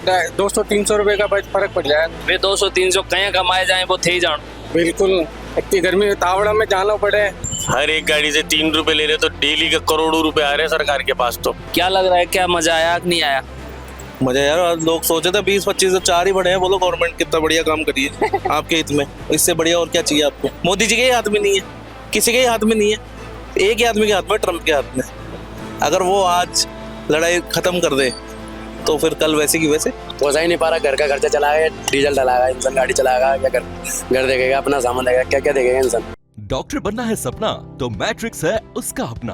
200-300 रुपए का फर्क पड़ जाएगा। वे 200-300 कहीं कमाए जाए वो थे ही जान। बिल्कुल, इतनी गर्मी में तावड़ा में जाना पड़े। हर एक गाड़ी से 3 रुपए ले रहे तो डेली का करोड़ों रुपए आ रहे हैं सरकार के पास। तो क्या लग रहा है, क्या मजा आया कि नहीं आया? मजा यार, आज लोग सोचे थे 20-25 से 4 ही बढ़े हैं। बोलो गवर्नमेंट कितना बढ़िया काम करी है आपके हित में, इससे बढ़िया और क्या चाहिए आपको? मोदी जी के ही हाथ में नहीं है, किसी के ही हाथ में नहीं है, एक ही आदमी के हाथ में, ट्रम्प के हाथ में। अगर वो आज लड़ाई खत्म कर दे तो फिर कल वैसे की वैसे। पोसा ही नहीं पा रहा, घर का खर्चा चलाएगा, डीजल डलाएगा, इंसान गाड़ी चलाएगा, क्या कर घर देखेगा, अपना सामान देखेगा, क्या क्या देखेगा इंसान। डॉक्टर बनना है सपना तो मैट्रिक्स है उसका अपना।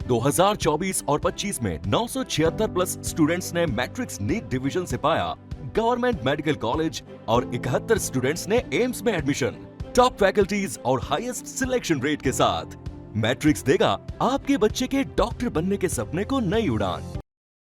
2024 और 25 में 976 प्लस स्टूडेंट्स ने मैट्रिक्स नीट डिवीजन से पाया गवर्नमेंट मेडिकल कॉलेज और 71 स्टूडेंट्स ने एम्स में एडमिशन। टॉप फैकल्टीज और हाईएस्ट सिलेक्शन रेट के साथ मैट्रिक्स देगा आपके बच्चे के डॉक्टर बनने के सपने को नई उड़ान।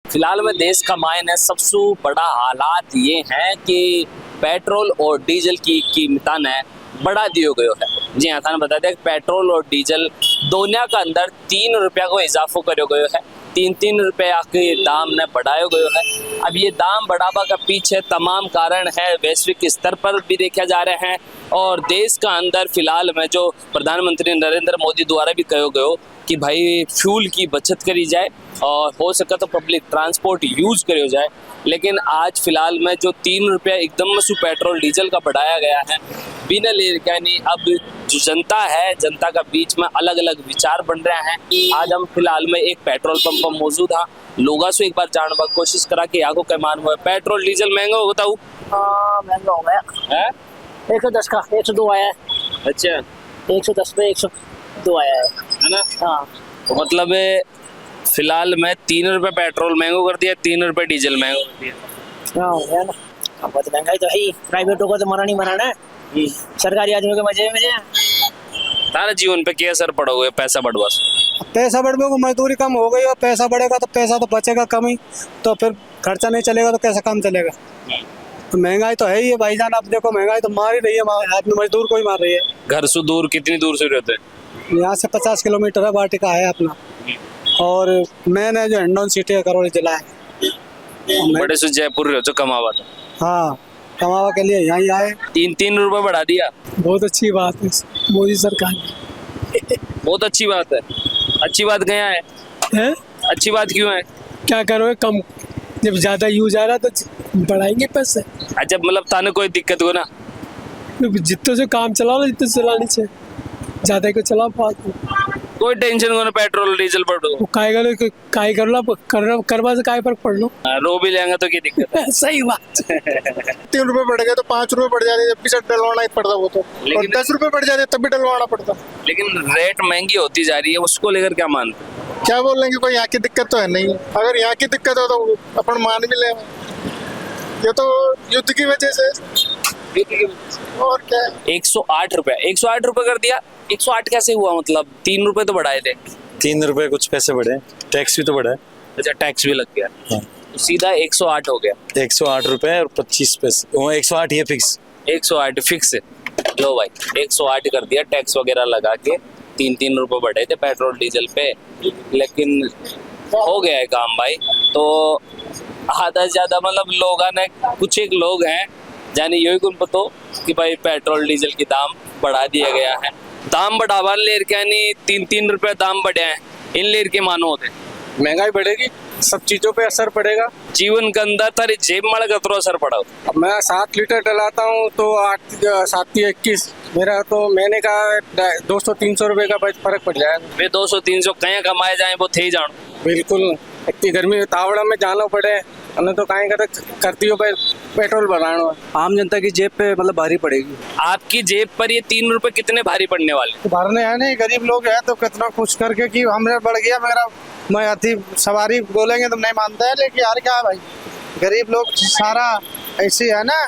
फिलहाल में देश का मायने सबसे बड़ा हालात ये है कि पेट्रोल और डीजल की कीमतां ने बढ़ा दियो गयो है। जी हाँ, थाने बता दें पेट्रोल और डीजल दोनों का अंदर 3 रुपया को इजाफो करो गयो है। 3-3 रुपया के दाम ने बढ़ायो गयो है। अब ये दाम बढ़ावा का पीछे तमाम कारण है, वैश्विक स्तर पर भी देखा जा रहे हैं और देश का अंदर फिलहाल में जो प्रधानमंत्री नरेंद्र मोदी द्वारा भी कहो गयो कि भाई फ्यूल की बचत करी जाए और हो सके तो पब्लिक ट्रांसपोर्ट यूज करो जाए। लेकिन आज फिलहाल में जो 3 रुपया एकदम से पेट्रोल डीजल का बढ़ाया गया है बिना ले यानी अब जो जनता है, जनता का बीच में अलग अलग विचार बन रहे हैं। आज हम फिलहाल में एक पेट्रोल पंप पर मौजूद हाँ, लोगों से एक बार जानने की कोशिश करा कि आगो क्या मान हुआ पेट्रोल डीजल महंगा हो बताऊ? हाँ महंगा हो गया है। 110 का 102 आया है। अच्छा, 110 पे 102 आया है ना? हाँ, तो मतलब फिलहाल में 3 रुपये पेट्रोल महंगो कर दिया, 3 रुपये डीजल महंगो कर दिया। हाँ हो गया ना। अब बहुत महंगाई तो है ही, प्राइवेटों को तो मना नहीं मनाना है, सरकारी आदमियों के मजे मजे हैं। तारा जीवन पे क्या असर पड़ोगे पैसा बढ़वा से? पैसा बढ़ने को मजदूरी कम हो गई और पैसा बढ़ेगा तो पैसा तो बचेगा कम ही, तो फिर खर्चा नहीं चलेगा तो कैसा काम चलेगा? तो महंगाई तो है ही है भाईजान। अब देखो महंगाई तो मार ही रही है, आदमी मजदूर को ही मार रही है। घर से दूर कितनी दूर से रहते हैं? यहाँ से 50 किलोमीटर है, वाटिका है अपना, और मेन है जो हिंडौन सिटी है, करौली जिला है। बड़े से जयपुर रहो जो कमावा था। हाँ, कमावा के लिए यहाँ आए। 3 रुपये बढ़ा दिया, बहुत अच्छी बात है मोदी सरकार ने। बहुत अच्छी बात है। अच्छी बात क्या है? अच्छी बात क्यों है? क्या करोगे, कम जब ज्यादा यूज आ रहा तो बढ़ाएंगे पैसे। अच्छा, मतलब थाने कोई दिक्कत हो ना? जितने से काम चला लो, जितने से चलानी चाहिए, ज्यादा को चला पाते। कोई टेंशन को ना, पेट्रोल डीजल बढ़ो काय कर लो, करवा से काय फर्क पड़ लो। रो भी लेंगे तो क्या दिक्कत है? सही बात। 3 रुपए बढ़ गए तो 5 रुपए बढ़ जाते, जब भी सब डलवाना ही पड़ता वो तो। और 10 रुपए बढ़ जाते तब भी डलवाना पड़ता। लेकिन रेट महंगी होती जा रही है, उसको लेकर क्या मानते? क्या बोल लेंगे, कोई यहाँ की दिक्कत तो है नहीं। अगर यहाँ की दिक्कत हो तो अपन मान भी ले, ये तो युद्ध की वजह से। और क्या है? 108 रुपए 108 रुपए कर दिया। 108 कैसे हुआ? मतलब 3 रुपए तो बढ़ाए थे। 3 रुपए कुछ पैसे बढ़े, टैक्स भी तो बढ़ा है। अच्छा, टैक्स भी लग गया। हाँ। तो सीधा 108 हो गया। 108 रुपए और 25 पैसे, वो 108 ही है फिक्स। 108 फिक्स है। लो भाई 108 कर दिया, टैक्स वगैरह लगा के 3-3 रुपए बढ़े थे पेट्रोल डीजल पे, लेकिन हो गया है काम भाई। तो आधा से ज्यादा मतलब लोगों ने, कुछ एक लोग हैं जाने यही कुछ पता कि भाई पेट्रोल डीजल की दाम बढ़ा दिया गया है। दाम बढ़ावा लेर के नहीं, 3-3 रुपए दाम बढ़े हैं, इन लेर के मानो होते। महंगाई बढ़ेगी, सब चीजों पे असर पड़ेगा। जीवन के अंदर तारी जेब में कतरो असर पड़ा। अब मैं 7 लीटर डलाता हूँ तो 8-7-21 मेरा, तो मैंने कहा 200-300 रुपए का फर्क पड़ जाएगा। वे 200-300 कहीं कमाए जाए वो थे ही जान। बिल्कुल, इतनी गर्मी में तावड़ा में जाना पड़े, हमने तो कहीं करती हो पेट्रोल बढ़ाना। आम जनता की जेब पे मतलब भारी पड़ेगी। आपकी जेब पर ये 3 रुपए कितने भारी पड़ने वाले? तो भरने है नहीं, गरीब लोग है तो कितना खुश करके कि हमने बढ़ गया मेरा, मैं अति सवारी बोलेंगे तो नहीं मानता है, लेकिन यार क्या भाई, गरीब लोग सारा ऐसे है ना,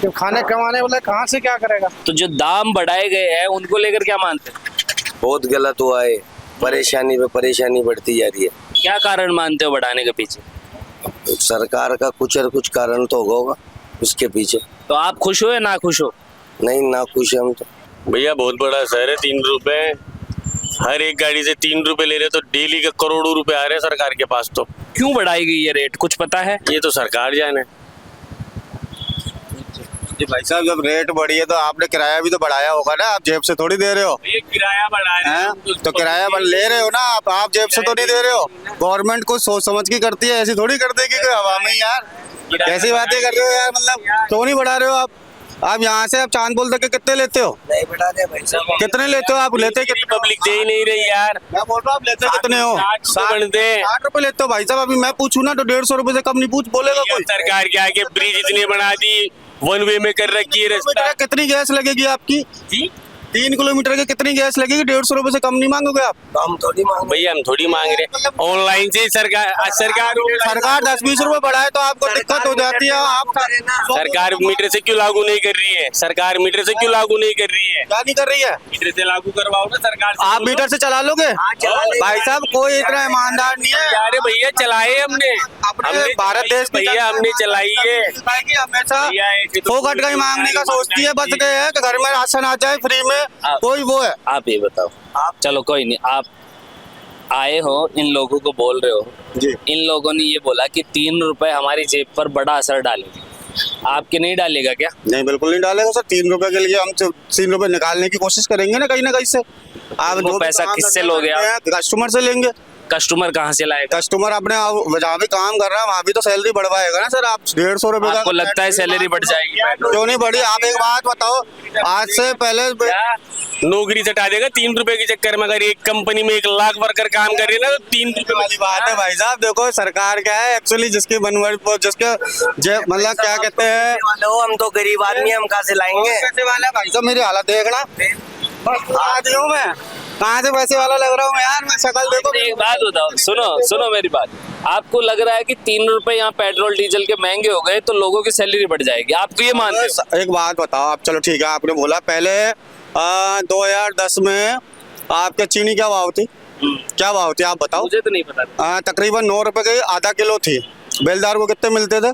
जो खाने कमाने वाले कहाँ से क्या करेगा। तो जो दाम बढ़ाए गए हैं उनको लेकर क्या मानते? बहुत गलत हुआ है, परेशानी पे परेशानी बढ़ती जा रही है। क्या कारण मानते हो बढ़ाने के पीछे? सरकार का कुछ और कुछ कारण तो होगा उसके पीछे। तो आप खुश हो या ना खुश हो? नहीं, ना खुश है हम तो। भैया बहुत बड़ा शहर है, 3 रुपए हर एक गाड़ी से 3 रुपए ले रहे तो डेली का करोड़ों रुपए आ रहे हैं सरकार के पास। तो क्यों बढ़ाई गई ये रेट, कुछ पता है? ये तो सरकार जाने। जी भाई साहब, जब रेट बढ़ी है तो आपने किराया भी तो बढ़ाया होगा ना, आप जेब से थोड़ी दे रहे हो। ये किराया बढ़ा रहे हैं? तो किराया ले रहे हो ना आप जेब से तो नहीं दे रहे हो। गवर्नमेंट को सोच समझ के करती है, ऐसी थोड़ी कर देगी कोई हवा में यार। कैसी बातें कर रहे हो यार, मतलब क्यों नहीं बढ़ा रहे हो आप यहाँ से आप चांदपुर तक के कितने लेते हो? नहीं बढ़ा दे भाई साहब। कितने लेते हो आप? लेते कितने? पब्लिक दे ही नहीं रही यार। मैं बोल रहा हूँ आप लेते कितने हो? 60 बनते हैं। 60 रुपए लेते हो भाई साहब। अभी मैं पूछूं ना तो 150 रुपए से कम नहीं पूछ बोलेगा कोई। सरकार के आगे ब्रिज इतने बना दी, वन वे में कर रखी है रास्ता। कितनी गैस लगेगी आपकी? जी 3 किलोमीटर की कितनी गैस लगेगी? 150 रुपए से कम नहीं मांगोगे आप? हम थोड़ी मांग भैया, हम थोड़ी मांग रहे, ऑनलाइन से सरकार सरकार 10-20 रुपए बढ़ाए तो आपको दिक्कत हो जाती है। आप सरकार मीटर से क्यों लागू नहीं कर रही है? सरकार मीटर से क्यों लागू नहीं कर रही है? क्या नहीं कर रही है? मीटर से लागू करवाओ ना सरकार से। आप मीटर से चला लोगे? भाई साहब कोई इतना ईमानदार नहीं है। अरे भैया, चलाए हमने भारत देश की भैया, हमने चलाई है। हमेशा भैया, ये तो फोकट का ही मांगने का सोचती है। बस गए हैं कि घर में राशन आ जाए फ्री में, कोई वो है। आप ये बताओ, चलो कोई नहीं, आप आए हो, इन लोगों को बोल रहे हो जी। इन लोगों ने ये बोला कि 3 रुपए हमारी जेब पर बड़ा असर डालेंगे, आपके नहीं डालेगा क्या? नहीं, बिल्कुल नहीं डालेगा सर। 3 रुपए के लिए हम 3 रुपए निकालने की कोशिश करेंगे ना कहीं से। आप वो जो भी पैसा काम किससे करने लोगे लगते हैं, कस्टमर से लेंगे। कस्टमर कहाँ से लाएगा? कस्टमर अपने जहाँ भी काम कर रहा है वहाँ भी तो सैलरी बढ़वाएगा ना सर। आप 150 रुपए का आपको लगता है सैलरी बढ़ जाएगी? क्यों नहीं बढ़ी? आप एक बात बताओ, आज से पहले नौकरी से हटा देगा 3 रुपए के चक्कर में। अगर एक कंपनी में 1 लाख वर्कर काम कर रहे हैं ना तो 3 रुपए वाली बात है भाई साहब। देखो सरकार क्या है एक्चुअली, जिसकी बनवर्ड जिसके मतलब क्या कहते हैं, हम तो गरीब आदमी, हम कहाँ से लाएंगे? पैसे वाला भाई साहब मेरी हालत देखना। आज हूँ मैं कहाँ से पैसे वाला लग रहा हूँ यार, मैं शक्ल देखो। एक बात बताओ, सुनो मेरी बात। आपको लग रहा है कि 3 रुपए यहाँ पेट्रोल डीजल के महंगे हो गए तो लोगों की सैलरी बढ़ जाएगी, आपको ये मानते हो? एक बात बताओ आप, चलो ठीक है, आपने बोला पहले 2010 में आपके चीनी क्या भाव थी? क्या भाव थी आप बताओ? मुझे तो नहीं पता। तकरीबन 9 रुपए की आधा किलो थी। बेलदार को कितने मिलते थे?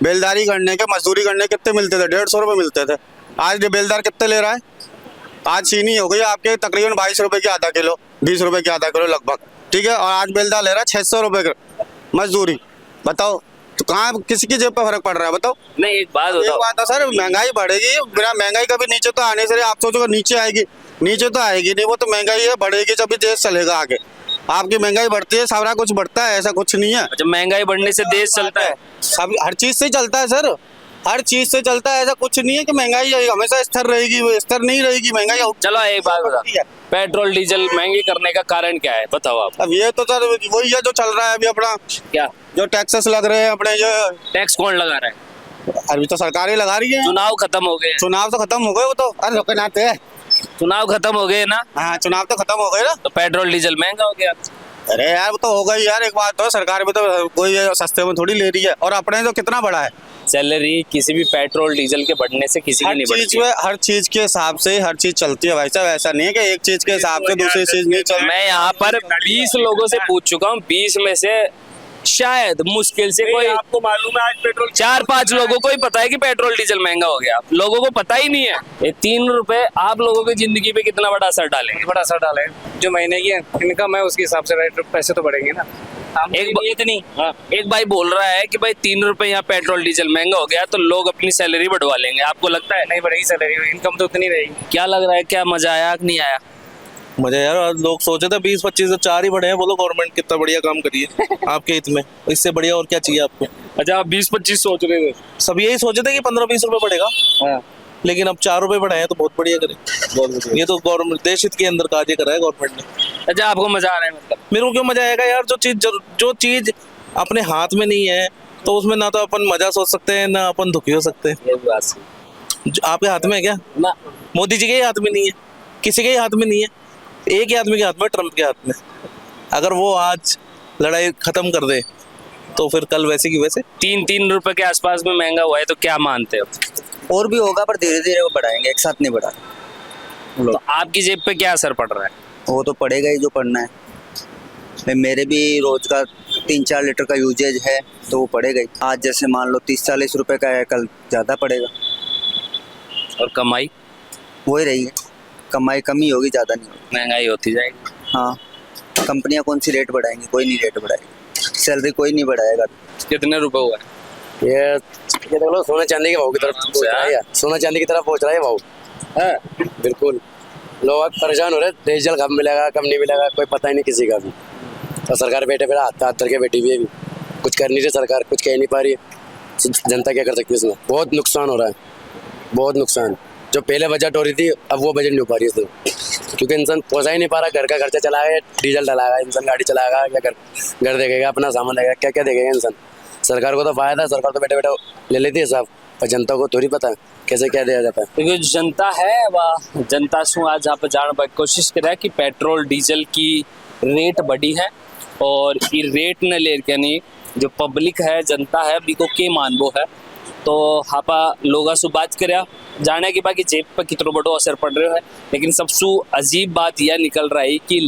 बेलदारी करने के, मजदूरी करने कितने मिलते थे? 150 रुपए मिलते थे। आज ये बेलदार कितने ले रहा है? आज चीनी हो गई आपके तकरीबन 22 रुपए की आधा किलो, 20 रुपए की आधा किलो लगभग, ठीक है। और आज बेलदार ले रहा है 600 रुपए की मजदूरी। बताओ तो कहाँ किसी की जेब पे फर्क पड़ रहा है? बताओ। नहीं, एक बात एक बताओ, बात है सर, महंगाई बढ़ेगी। बिना महंगाई कभी नीचे तो आने से, आप सोचोगे नीचे आएगी, नीचे तो आएगी नहीं। वो तो महंगाई है, बढ़ेगी जब भी देश चलेगा आगे। आपकी महंगाई बढ़ती है, सारा कुछ बढ़ता है, ऐसा कुछ नहीं है। जब महंगाई बढ़ने से देश चलता है। सब हर चीज से चलता है सर, हर चीज से चलता है। ऐसा कुछ नहीं है कि महंगाई हमेशा स्थिर रहेगी, वो स्थिर नहीं रहेगी महंगाई। चलो एक बात बताओ, पेट्रोल डीजल महंगी करने का कारण क्या है, बताओ आप। अब ये तो सर वही है जो चल रहा है अभी अपना, क्या जो टैक्सेस लग रहे हैं अपने, जो टैक्स कौन लगा रहा है? अभी तो सरकार ही लगा रही है। चुनाव खत्म हो गए, चुनाव तो खत्म हो गए, वो तो अरे रुके नाते है। चुनाव खत्म हो गए ना, हाँ चुनाव तो खत्म हो गए ना, तो पेट्रोल डीजल महंगा हो गया। अरे यार वो तो हो गई यार। एक बात तो सरकार भी तो कोई सस्ते में थोड़ी ले रही है, और अपने तो कितना बड़ा है। सैलरी किसी भी पेट्रोल डीजल के बढ़ने से किसी की नहीं बढ़ती। हर चीज के हिसाब से हर चीज चलती है भाई साहब। ऐसा नहीं है कि एक चीज के हिसाब से दूसरी चीज नहीं चलती। मैं यहाँ पर 20 लोगों से पूछ चुका हूँ, 20 में से शायद मुश्किल से कोई, आपको मालूम है आज पेट्रोल 4-5 लोगों को ही पता है कि पेट्रोल डीजल महंगा हो गया। लोगों को पता ही नहीं है। ये 3 रुपए आप लोगों की जिंदगी पे कितना बड़ा असर डालेंगे? बड़ा असर डालेगा। जो महीने की इनकम है उसके हिसाब से पैसे तो बढ़ेंगे ना। एक भाई बोल रहा है कि भाई 3 रुपए यहाँ पेट्रोल डीजल महंगा हो गया तो लोग अपनी सैलरी बढ़वा लेंगे, आपको लगता है? नहीं बढ़ेगी सैलरी, इनकम तो उतनी रहेगी। क्या लग रहा है, क्या मजा आया कि नहीं आया? मुझे यार आज लोग सोचे थे 20-25 से 4 ही बढ़े हैं। बोलो गवर्नमेंट कितना बढ़िया काम करी है आपके हित में, इससे बढ़िया और क्या चाहिए आपको? अच्छा, आप 20-25 सोच रहे थे? सब यही सोचे थे कि 15-20 रुपए बढ़ेगा, लेकिन अब 4 रुपए बढ़ाए हैं तो बहुत बढ़िया करे। ये तो गवर्नमेंट देश हित के अंदर कार्य करा है गवर्नमेंट ने। अच्छा, आपको मजा आ रहा है? मतलब मेरे को क्यों मजा आएगा यार? जो चीज अपने हाथ में नहीं है तो उसमें ना तो अपन मजा सोच सकते हैं ना अपन दुखी हो सकते हैं। आपके हाथ में है क्या? ना, मोदी जी के हाथ में नहीं है, किसी के हाथ में नहीं है, एक ही आदमी के हाथ में, ट्रम्प के हाथ में। अगर वो आज लड़ाई खत्म कर दे तो फिर कल वैसे की वैसे 3 रुपए के आसपास में महंगा हुआ है तो क्या मानते हो? और भी होगा पर धीरे धीरे वो बढ़ाएंगे, एक साथ नहीं बढ़ा। तो आपकी जेब पे क्या असर पड़ रहा है? वो तो पड़ेगा ही जो पड़ना है। मेरे भी रोज का 3-4 लीटर का यूजेज है तो वो पड़ेगा ही। आज जैसे मान लो 30-40 रुपए का है, कल ज़्यादा पड़ेगा। और कमाई वही रहेगी, कमाई कम ही होगी, ज़्यादा नहीं होगी। महंगाई होती जाएगी। हाँ, कंपनियां कौन सी रेट बढ़ाएंगी? कोई नहीं रेट बढ़ाएगी। सैलरी कोई नहीं बढ़ाएगा। कितने रुपए हुआ है? ये ये देख लो सोना चांदी के भाव की तरफ पहुंच रहा है, सोना चांदी की तरफ पहुंच रहा है भाव। हाँ बिल्कुल, लोग परेशान हो रहे हैं, डीजल कब मिलेगा कब नहीं मिलेगा कोई पता ही नहीं किसी का भी। तो सरकार बैठे बैठे हाथ धर के बैठी हुई है, कुछ कर नहीं रही सरकार, कुछ कह नहीं पा रही है। जनता क्या कर सकती है इसमें? बहुत नुकसान हो रहा है, बहुत नुकसान। जो पहले बजट हो रही थी अब वो बजट नहीं हो पा रही है इसमें, क्योंकि इंसान पहुंचा ही नहीं पा रहा। घर का खर्चा चलाएगा, डीजल डलाएगा, इंसान गाड़ी चलाएगा, क्या कर घर देखेगा, अपना सामान देखेगा, क्या क्या देखेगा इंसान। सरकार को तो फायदा है, सरकार तो बैठे बैठे ले लेती है साहब, पर जनता को थोड़ी पता है कैसे क्या दिया जाता है। क्योंकि जनता है वह जनता शू आज आप जान कोशिश कर रहा है कि पेट्रोल डीजल की रेट बढ़ी है और ये रेट न लेके नहीं जो पब्लिक है जनता है बिको के मानबो है। तो हापा लोगा सु बात करया जाने की बाकी जेब पर कितना बड़ो असर पड़ रहा है, लेकिन सबसे अजीब बात यह निकल रहा है कि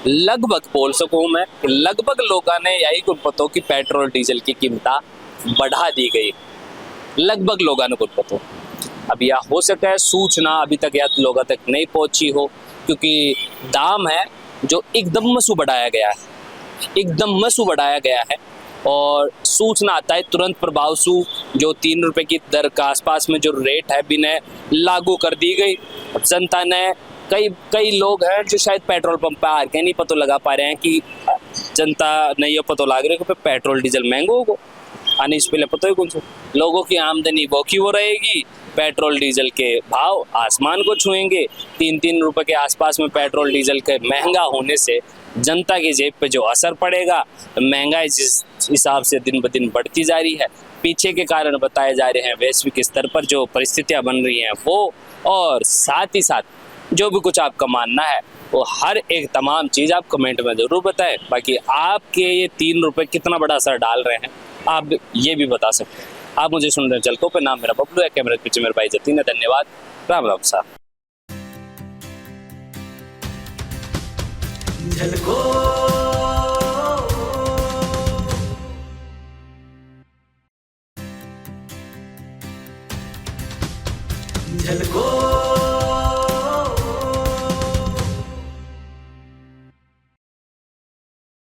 लगभग बोल सकूँ मैं लगभग लोगों ने यही कुछ पता कि पेट्रोल डीजल की कीमत बढ़ा दी गई, लगभग लोगों ने कुछ पता। अब यह हो सका है सूचना अभी तक या लोगों तक नहीं पहुंची हो, क्योंकि दाम है जो एकदम मसू बढ़ाया गया है, एकदम मसू बढ़ाया गया है और सूचना आता है तुरंत प्रभाव सु जो 3 रुपए की दर का आसपास में जो रेट है बिना लागू कर दी गई। जनता ने कई लोग हैं जो शायद पेट्रोल पंप पे आ के नहीं पता लगा पा रहे हैं कि जनता ने ये पता लग रहा है कि पेट्रोल डीजल महंगा होगा। आने से पहले पता है कौन सा लोगों की आमदनी बोखी हो रहेगी, पेट्रोल डीजल के भाव आसमान को छुएंगे। 3-3 रुपए के आसपास में पेट्रोल डीजल के महंगा होने से जनता की जेब पे जो असर पड़ेगा, महंगाई जिस हिसाब से दिन ब दिन बढ़ती जा रही है, पीछे के कारण बताए जा रहे हैं वैश्विक स्तर पर जो परिस्थितियां बन रही हैं वो, और साथ ही साथ जो भी कुछ आपका मानना है वो हर एक तमाम चीज़ आप कमेंट में ज़रूर बताएं। बाकी आपके ये 3 रुपए कितना बड़ा असर डाल रहे हैं आप ये भी बता सकते हैं। आप मुझे सुन रहे हैं चलको पे, नाम मेरा बबलू है, कैमरे के पीछे मेरे भाई जतीन है। धन्यवाद, राम राम साहब। झलको